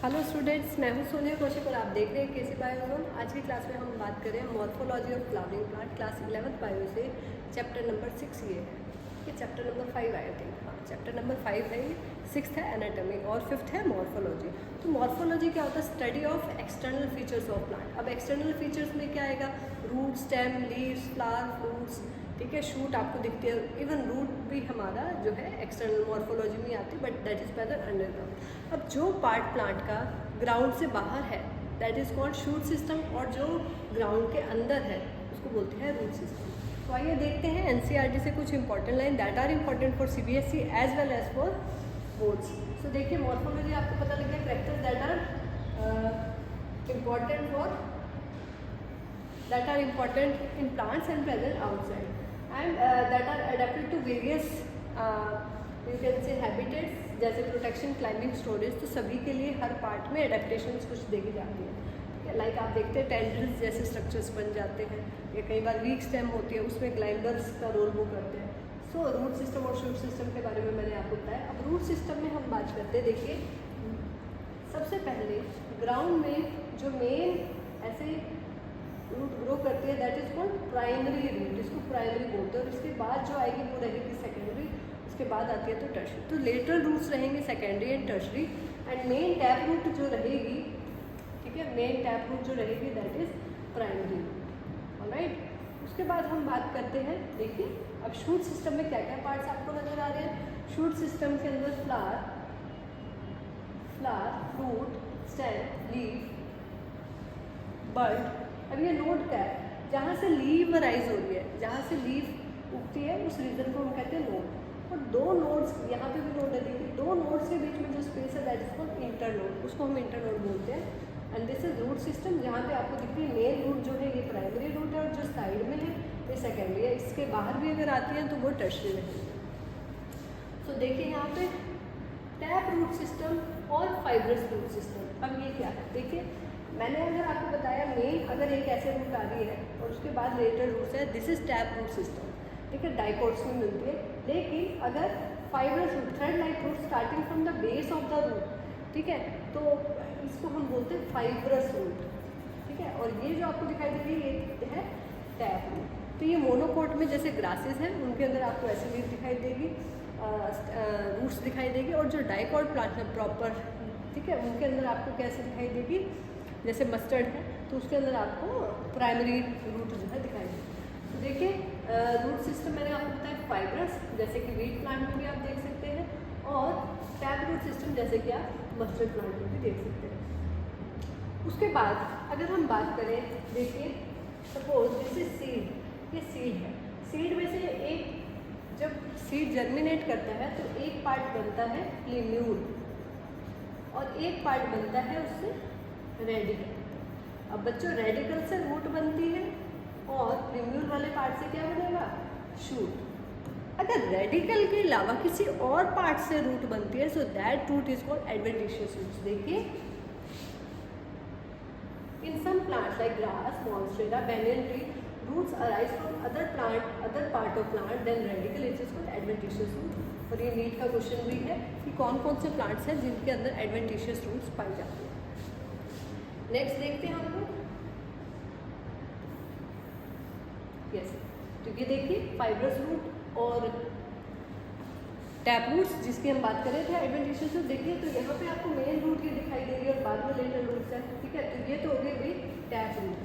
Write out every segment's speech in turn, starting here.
Hello students, मैं हूं सोनिया कौशिक और आप देख रहे हैं केसी बायोजोन। आज की क्लास में हम बात करें morphology of flowering plant. Class 11th bio से चैप्टर नंबर 6 ये है। ये चैप्टर नंबर 5 आई थिंक, हाँ चैप्टर नंबर 5 है, ये 6th है एनाटॉमी और 5th है मॉर्फोलॉजी। तो मॉर्फोलॉजी क्या होता है? Study of external features of plant. अब एक्सटर्नल फीचर्स में क्या आएगा? Root, stem, leaves, flower, fruits, ठीक है, शूट आपको दिखती है। इवन रूट भी हमारा जो है एक्सटर्नल मॉर्फोलॉजी में आती है, but that is present underground. अब जो पार्ट प्लांट का ग्राउंड से बाहर है that is called shoot system, और जो ग्राउंड के अंदर है उसको बोलते हैं रूट सिस्टम। तो आइए देखते हैं एनसीईआरटी से कुछ important line that are important for CBSE as well as for boards. So देखिए, मॉर्फोलॉजी आपको पता लग गया, characters that are important for that are important in plants and present outside and that are adapted to various you can say habitats, जैसे protection, climbing, storage. तो सभी के लिए हर पार्ट में एडेप्टेशंस कुछ देखी जाती है। लाइक आप देखते हैं टेंड्रिल्स जैसे स्ट्रक्चर्स बन जाते हैं, या कई बार वीक स्टेम होती है उसमें ग्लाइंबर्स का रोल वो करते हैं। सो रूट सिस्टम और शूट सिस्टम के बारे में मैंने आपको बताया। अब रूट सिस्टम में हम बात करते हैं। देखिए, सबसे पहले ग्राउंड में जो मेन ऐसे रूट ग्रो करती है that is called primary root, इसको प्राइमरी बोलते हैं। और इसके बाद जो आएगी वो रहेगी सेकेंडरी, उसके बाद आती है तो टर्शरी। तो लेटरल रूट्स रहेंगे secondary and tertiary, and main tap root जो रहेगी, ठीक है, मेन टैप रूट जो रहेगी that is primary root. Alright, उसके बाद हम बात करते हैं। देखिए, अब शूट सिस्टम में क्या क्या पार्ट्स आपको नजर आ रहे हैं। शूट सिस्टम के अंदर फ्लावर, फ्रूट, स्टेम, लीफ, बड। अब ये नोड क्या है? जहाँ से लीव राइज हो रही है, जहाँ से लीव उगती है उस रीजन को हम कहते हैं नोड। और दो नोड्स, यहाँ पे भी नोड है, देखिए दो नोड्स के बीच में जो स्पेस है दैट इज कॉल्ड इंटरनोड, उसको हम इंटरनोड बोलते हैं। And this is root system. जहाँ पे आपको दिखती है मेन रूट जो है ये प्राइमरी रूट है, और जो साइड में है ये सेकेंडरी है। इसके बाहर भी अगर आती है तो वो टर्शरी रहेगी। तो देखिए यहाँ पे टैप रूट सिस्टम और फाइब्रस रूट सिस्टम। अब ये क्या है? देखिए, मैंने अगर आपको बताया मेन अगर एक ऐसे रूट आ रही है और उसके बाद लेटर रूट्स है, this is tap root system, ठीक है, डाइकोट्स में मिलती है। लेकिन अगर fibrous root, thread like root starting from the base of the root, ठीक है, तो इसको हम बोलते हैं फाइब्रस रूट, ठीक है। और ये जो आपको दिखाई दे रही है ये है टैप रूट। तो ये मोनोकोट में जैसे ग्रासेस हैं उनके अंदर आपको ऐसी लीफ दिखाई देगी, रूट्स दिखाई देगी। और जो डाइकोट प्लांट है प्रॉपर, ठीक है, उनके अंदर आपको कैसे दिखाई देगी, जैसे मस्टर्ड है तो उसके अंदर आपको प्राइमरी रूट जो है दिखाई देगी। तो देखिए, रूट सिस्टम मैंने आपको बताया फाइब्रस, जैसे कि वीट प्लांट में भी आप देख सकते हैं, और टैप रूट सिस्टम जैसे कि आप मस्टर्ड प्लांट में भी देख सकते हैं। उसके बाद अगर हम बात करें, देखिए सपोज दिस इज सीड, ये सीड है। सीड में से एक, जब सीड जर्मिनेट करता है तो एक पार्ट बनता है प्लीम्यूल और एक पार्ट बनता है उससे रेडिकल। अब बच्चों, रेडिकल से रूट बनती है और प्लीम्यूल वाले पार्ट से क्या बनेगा? शूट। अगर रेडिकल के अलावा किसी और पार्ट से रूट बनती है so that root is called adventitious roots. देखिए, in some plants like grass, monstera, banyan tree, roots arise from other part of plant, then radical it is called adventitious root। और ये NEET का question भी है कि कौन कौन से प्लांट्स हैं जिनके अंदर एडवेंटिशियस रूट्स पाई जाती है। नेक्स्ट देखते हैं हम लोग। यस, तो ये देखिए फाइब्रस रूट और टैप रूट्स जिसकी हम बात कर रहे थे एडवेंटिशियस रूट। देखिए, तो यहाँ पे आपको मेन रूट ये दिखाई दे रही है और बाद में लेटर रूट्स है, ठीक है। तो ये तो हो गई भाई टैप रूट।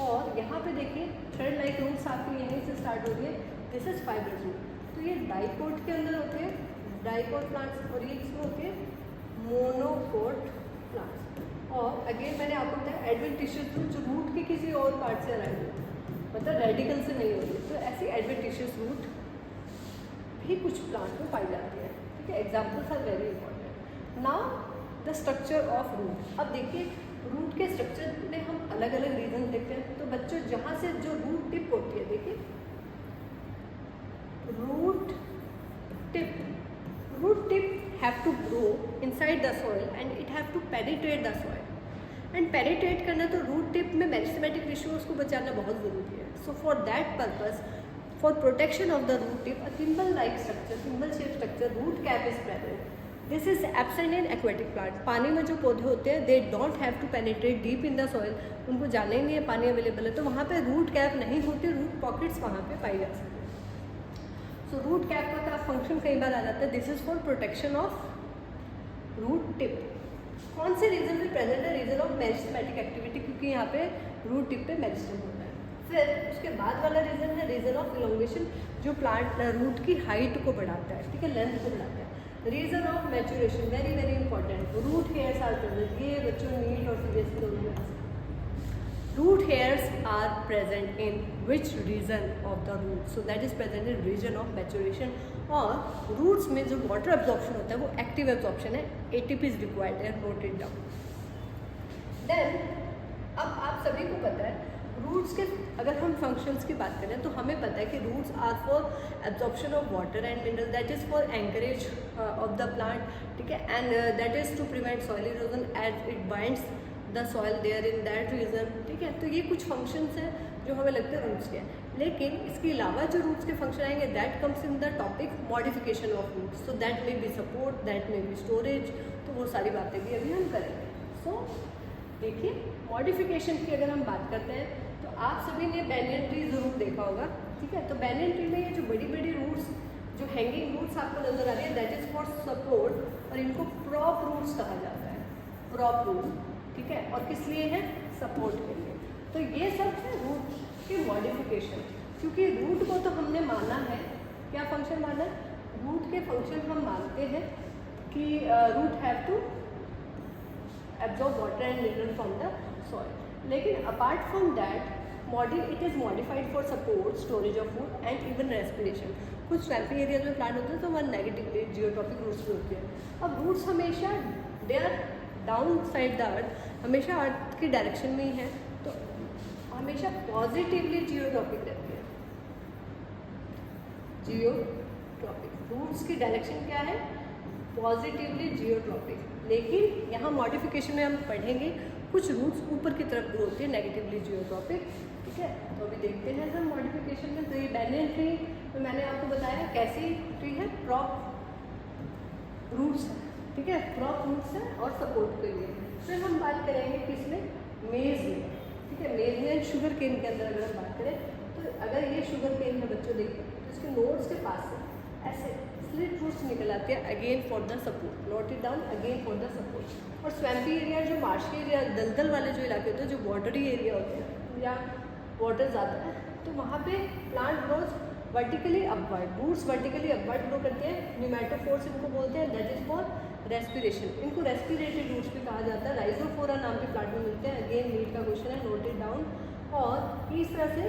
और यहाँ पे देखिए थर्ड लाइक रूट्स आपकी यहीं से स्टार्ट हो रही है, दिस इज फाइब्रस रूट। तो ये डाइकोट के अंदर होते हैं, डाइकोट प्लांट्स, और ये किसमें होते हैं? Monocot plants. और अगेन मैंने आपको बताया एडवेंटिशियस रूट जो रूट के किसी और पार्ट से अराइव होती है, मतलब रेडिकल से नहीं होती। तो ऐसी एडवेंटिशियस रूट भी कुछ प्लांट में पाई जाती है, ठीक है। Examples are very important. Now the structure of root. अब देखिए, रूट के स्ट्रक्चर में हम अलग अलग रीजन देखते हैं। तो बच्चों, जहाँ से जो रूट टिप होती है, देखिए root tip have to grow inside the soil and it have to penetrate the soil। and penetrate करना तो रूट टिप में मेरिस्टेमेटिक टिश्यूज को बचाना बहुत ज़रूरी है। So for that purpose, for protection of the root tip, a thimble like structure, thimble shaped structure, root cap is present। This is absent in aquatic plant. पानी में जो पौधे होते हैं they don't have to penetrate deep in the soil, उनको जाना ही नहीं है पानी अवेलेबल है, तो वहाँ पे रूट कैप नहीं होती, रूट पॉकेट्स वहाँ पे पाई जा सकती है। सो रूट कैप का क्या फंक्शन कई बार आ जाता है, this is for protection of root tip. कौन से रीजन में प्रेजेंट है, रीजन ऑफ मेरिस्टेमेटिक एक्टिविटी, क्योंकि यहाँ पे रूट टिप पे मेरिस्टेम होता है। फिर उसके बाद वाला रीजन है रीजन ऑफ इलोंगेशन, जो प्लांट रूट की हाइट को बढ़ाता है, ठीक है, लेंथ को बढ़ाता है। Region of maturation, very very important, root hairs are present. ये बच्चों नीट और सीबीएसई दोनों में root hairs are present in which region of the root, so that is present in region of maturation. और रूट्स में जो वाटर एब्जॉर्प्शन होता है वो एक्टिव एब्जॉर्प्शन है, एटीपी इज रिक्वायर्ड है, नोट इट डाउन। देन अब आप सभी को पता है रूट्स के, अगर हम फंक्शंस की बात करें तो हमें पता है कि roots are for absorption of water and mineral, that is for anchorage of the plant, ठीक है, and that is to prevent soil erosion as it binds the soil there in that region, ठीक है। तो ये कुछ functions हैं जो हमें लगते हैं रूट्स के, लेकिन इसके अलावा जो रूट्स के फंक्शन आएंगे that comes in the topic modification of roots, so that may be support, that may be storage, तो वो सारी बातें भी अभी हम करेंगे। सो देखिए मॉडिफिकेशन की अगर हम बात करते हैं तो आप सभी ने बैनियन ट्री ज़रूर देखा होगा, ठीक है। तो बैनियन ट्री में ये जो बड़ी बड़ी रूट्स, जो हैंगिंग रूट्स आपको नजर आ रही है, दैट इज फॉर सपोर्ट, और इनको प्रॉप रूट्स कहा जाता है, प्रॉप रूट, ठीक है, और किस लिए है, सपोर्ट के लिए। तो ये सब है रूट की मॉडिफिकेशन, क्योंकि रूट को तो हमने माना है, क्या फंक्शन माना है, रूट के फंक्शन हम मानते हैं कि root have to absorb water and mineral from the soil, लेकिन apart from that it is modified for support, storage of food and even respiration. कुछ स्वैम्पी एरिया में प्लांट होते हैं तो वह नेगेटिवली जियोट्रॉपिक रूट्स भी होते हैं। अब रूट्स हमेशा they are down side the earth, हमेशा अर्थ की डायरेक्शन में ही है, तो हमेशा पॉजिटिवली जियोट्रॉपिक रहती है। जियोट्रॉपिक रूट्स की डायरेक्शन क्या है, पॉजिटिवली जियोट्रॉपिक, लेकिन यहाँ मॉडिफिकेशन में हम पढ़ेंगे कुछ रूट्स ऊपर की तरफ ग्रो होती है नेगेटिवली जियोट्रॉपिक, ठीक है। तो अभी देखते हैं हम मॉडिफिकेशन में। तो ये बैनियन ट्री तो मैंने आपको बताया कैसी ट्री है, प्रॉप रूट्स है, ठीक है, प्रॉप रूट्स है और सपोर्ट के लिए। फिर हम बात करेंगे किसमें, मेज में, ठीक है, मेज में शुगर केन के अंदर अगर हम बात करें तो अगर ये शुगर केन है बच्चों देखिए, तो इसके नोड्स के पास से ऐसे स्लिट रूट्स निकल आते हैं again for the support, note it down, again for the support. और स्वैम्पी एरिया, जो मार्शी एरिया, दलदल वाले जो इलाके होते हैं, जो वाटरी एरिया होते हैं या वाटर ज़्यादा है, तो वहाँ पे plant grows vertically upward, roots vertically upward grow करते हैं, न्यूमेटोफोर्स इनको बोलते हैं, दैट इज फॉर रेस्पिरेशन। इनको रेस्पिरेटरी रूट्स भी कहा जाता है, राइजोफोरा नाम के प्लांट में मिलते हैं, अगेन नीट का क्वेश्चन है, नोट इट डाउन। और इस तरह से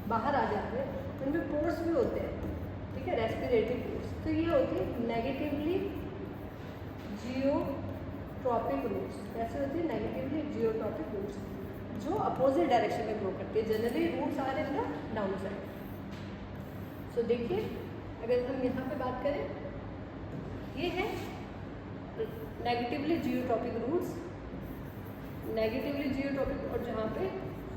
बाहर आ जाते हैं, उनमें पोर्स भी होते हैं, ठीक है, रेस्पिरेटरी पोर्स। तो ये होती है नेगेटिवली जियोट्रॉपिक रूट्स, कैसे होती है, नेगेटिवली जियोट्रॉपिक रूट्स, जो अपोजिट डायरेक्शन में ग्रो करती है, generally roots are in the down side. So देखिए अगर हम यहाँ पे बात करें, ये है negatively geotropic roots, negatively geotropic, और जहाँ पे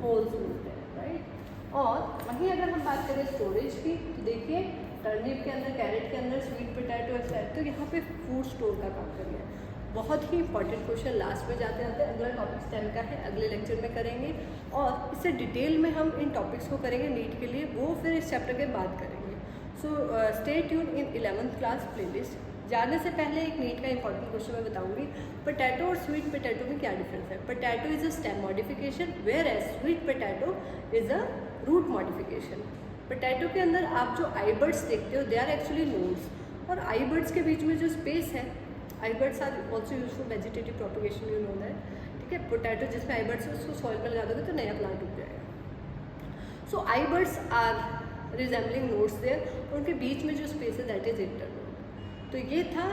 होल्स मिलते हैं, राइट। और वहीं अगर हम बात करें स्टोरेज की, तो देखिए टर्निप के अंदर, कैरेट के अंदर, स्वीट पोटैटो एक्सेट्रा, तो यहाँ पे फूड स्टोर का काम कर लिया। बहुत ही इंपॉर्टेंट क्वेश्चन लास्ट में जाते जाते, अगला टॉपिक स्टेम का है, अगले लेक्चर में करेंगे, और इससे डिटेल में हम इन टॉपिक्स को करेंगे नीट के लिए, वो फिर इस चैप्टर के बाद करेंगे। So stay tune in 11th class playlist. जाने से पहले एक नीट का इंपॉर्टेंट क्वेश्चन मैं बताऊंगी, पोटैटो और स्वीट पोटैटो में क्या डिफरेंस है। Potato is a stem modification, whereas sweet potato is a root modification. Potato के अंदर आप जो आईबर्ड्स देखते हो, दे आर एक्चुअली नोड्स, और आईबर्ड्स के बीच में जो स्पेस है, eye buds are also use for vegetative propagation, you know that, ठीक है। पोटैटो जिसमें आईबर्ड्स है उसको सॉइल में लगा दोगे तो नया प्लांट उग जाएगा। सो आईबर्ड्स आर रिजेंबलिंग नोड्स देयर, उनके बीच में जो स्पेस है दैट इज इंटरनोड। तो ये था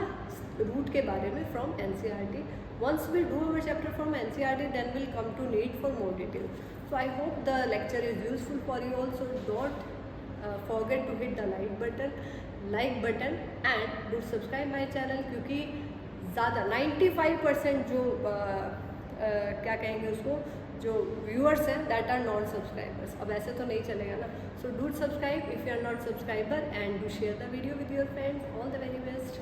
रूट के बारे में from NCERT. Once we do our chapter from NCERT then will come to NEET for more detail. So I hope the lecture is useful for you also. Don't forget to hit the like button and do subscribe my channel, क्योंकि ज़्यादा 95% जो क्या कहेंगे उसको, जो viewers हैं that are non subscribers. अब ऐसे तो नहीं चलेगा ना, so do subscribe if you are not subscriber and do share the video with your friends. All the very best.